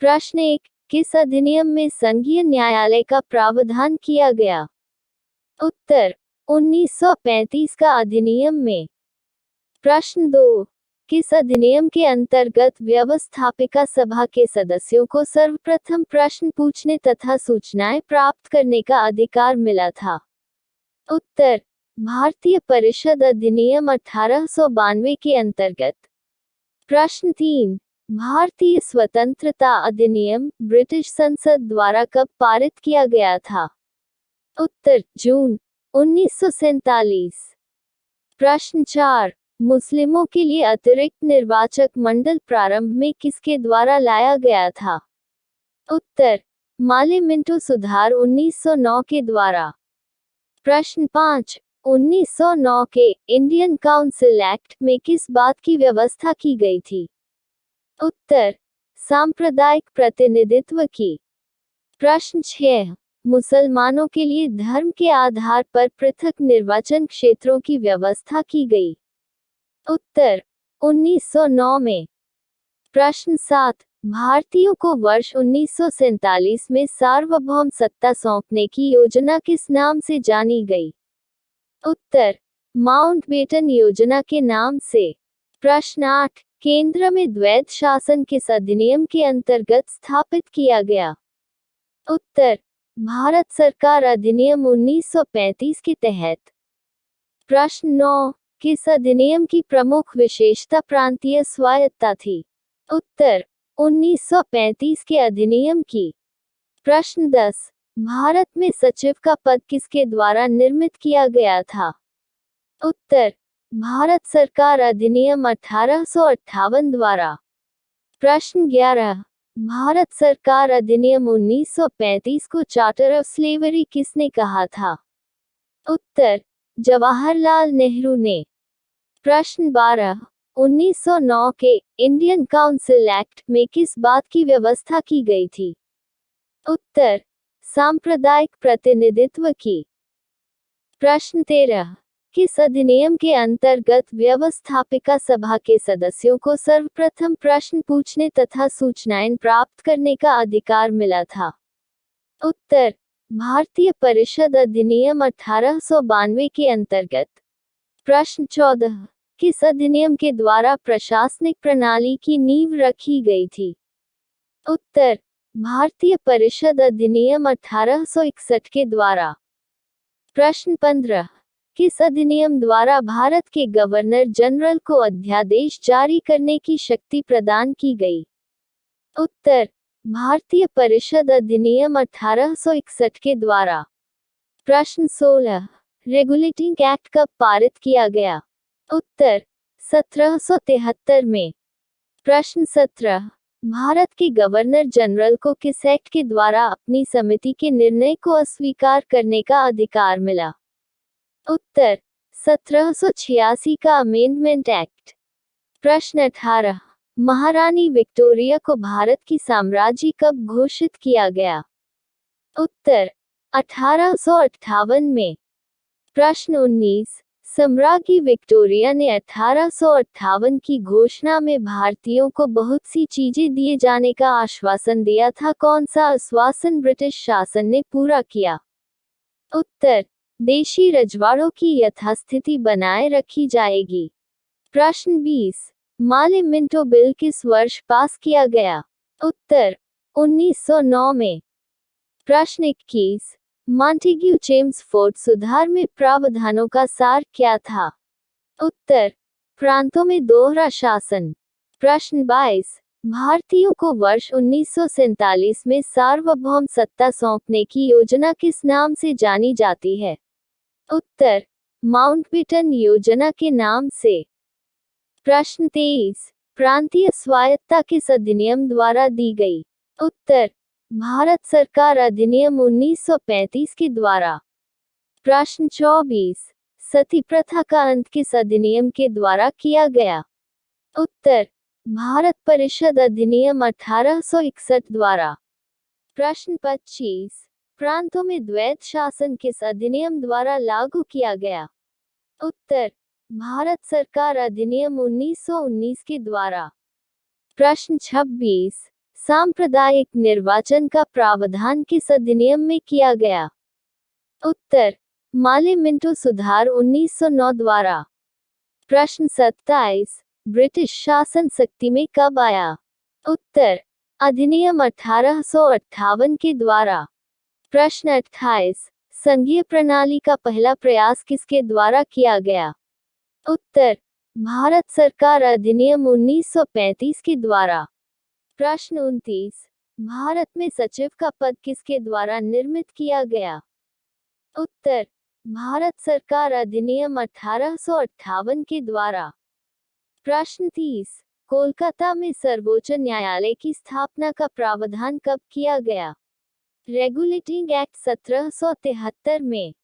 प्रश्न 1, किस अधिनियम में संघीय न्यायालय का प्रावधान किया गया? उत्तर, 1935 का अधिनियम में। प्रश्न 2, किस अधिनियम के अंतर्गत व्यवस्थापिका सभा के सदस्यों को सर्वप्रथम प्रश्न पूछने तथा सूचनाएं प्राप्त करने का अधिकार मिला था? उत्तर, भारतीय परिषद अधिनियम 1892 के अंतर्गत। प्रश्न 3, भारतीय स्वतंत्रता अधिनियम ब्रिटिश संसद द्वारा कब पारित किया गया था? उत्तर, जून 1947। प्रश्न 4, मुस्लिमों के लिए अतिरिक्त निर्वाचक मंडल प्रारंभ में किसके द्वारा लाया गया था? उत्तर, माले मिंटो सुधार 1909 के द्वारा। प्रश्न 5, 1909 के इंडियन काउंसिल एक्ट में किस बात की व्यवस्था की गई थी? उत्तर, सांप्रदायिक प्रतिनिधित्व की। प्रश्न 6, मुसलमानों के लिए धर्म के आधार पर पृथक निर्वाचन क्षेत्रों की व्यवस्था की गई? उत्तर, 1909 में। प्रश्न 7, भारतीयों को वर्ष 1947 में सार्वभौम सत्ता सौंपने की योजना किस नाम से जानी गई? उत्तर, माउंटबेटन योजना के नाम से। प्रश्न 8, केंद्र में द्वैध शासन किस अधिनियम के अंतर्गत स्थापित किया गया? उत्तर, भारत सरकार अधिनियम 1935 के तहत। प्रश्न 9, किस अधिनियम की प्रमुख विशेषता प्रांतीय स्वायत्तता थी? उत्तर, 1935 के अधिनियम की। प्रश्न 10, भारत में सचिव का पद किसके द्वारा निर्मित किया गया था? उत्तर, भारत सरकार अधिनियम 1858 द्वारा। प्रश्न 11, भारत सरकार अधिनियम 1935 को चार्टर ऑफ स्लेवरी किसने कहा था? उत्तर, जवाहरलाल नेहरू ने। प्रश्न 12, 1909 के इंडियन काउंसिल एक्ट में किस बात की व्यवस्था की गई थी? उत्तर, सांप्रदायिक प्रतिनिधित्व की। प्रश्न 13, किस अधिनियम के अंतर्गत व्यवस्थापिका सभा के सदस्यों को सर्वप्रथम प्रश्न पूछने तथा सूचनाएं प्राप्त करने का अधिकार मिला था? उत्तर, भारतीय परिषद अधिनियम 1892 के अंतर्गत। प्रश्न 14, किस अधिनियम के द्वारा प्रशासनिक प्रणाली की नींव रखी गई थी? उत्तर, भारतीय परिषद अधिनियम 1861 के द्वारा। प्रश्न 15, किस अधिनियम द्वारा भारत के गवर्नर जनरल को अध्यादेश जारी करने की शक्ति प्रदान की गई? उत्तर, भारतीय परिषद अधिनियम 1861 के द्वारा। प्रश्न 16, रेगुलेटिंग एक्ट कब पारित किया गया? उत्तर, 1773 में। प्रश्न 17, भारत के गवर्नर जनरल को किस एक्ट के द्वारा अपनी समिति के निर्णय को अस्वीकार करने का अधिकार मिला? उत्तर, 1786 का अमेंडमेंट एक्ट। प्रश्न 18, महारानी विक्टोरिया को भारत की साम्राज्य कब घोषित किया गया? उत्तर, 1858 में। प्रश्न 19, सम्राज्ञी विक्टोरिया ने 1858 की घोषणा में भारतीयों को बहुत सी चीजें दिए जाने का आश्वासन दिया था, कौन सा आश्वासन ब्रिटिश शासन ने पूरा किया? उत्तर, देशी रजवाड़ों की यथास्थिति बनाए रखी जाएगी। प्रश्न 20, माले मिंटो बिल किस वर्ष पास किया गया? उत्तर, 1909 में। प्रश्न 21, मॉन्टेग्यू चेम्सफोर्ड सुधार में प्रावधानों का सार क्या था? उत्तर, प्रांतों में दोहरा शासन। प्रश्न 22, भारतीयों को वर्ष 1947 में सार्वभौम सत्ता सौंपने की योजना किस नाम से जानी जाती है? उत्तर, माउंटबेटन योजना के नाम से। प्रश्न 23, प्रांतीय स्वायत्तता किस अधिनियम द्वारा दी गई? उत्तर, भारत सरकार अधिनियम 1935 के द्वारा। प्रश्न 24, सती प्रथा का अंत किस अधिनियम के द्वारा किया गया? उत्तर, भारत परिषद अधिनियम 1861 द्वारा। प्रश्न 25, प्रांतों में द्वैध शासन किस अधिनियम द्वारा लागू किया गया? उत्तर, भारत सरकार अधिनियम 1919 के द्वारा। प्रश्न 26, सांप्रदायिक निर्वाचन का प्रावधान किस अधिनियम में किया गया? उत्तर, माले मिंटो सुधार 1909 द्वारा। प्रश्न 27, ब्रिटिश शासन शक्ति में कब आया? उत्तर, अधिनियम 1858 के द्वारा। प्रश्न 28, संघीय प्रणाली का पहला प्रयास किसके द्वारा किया गया? उत्तर, भारत सरकार अधिनियम 1935 के द्वारा। प्रश्न 29, भारत में सचिव का पद किसके द्वारा निर्मित किया गया? उत्तर, भारत सरकार अधिनियम 1858 के द्वारा। प्रश्न 30, कोलकाता में सर्वोच्च न्यायालय की स्थापना का प्रावधान कब किया गया? रेगुलेटिंग एक्ट 1773 में।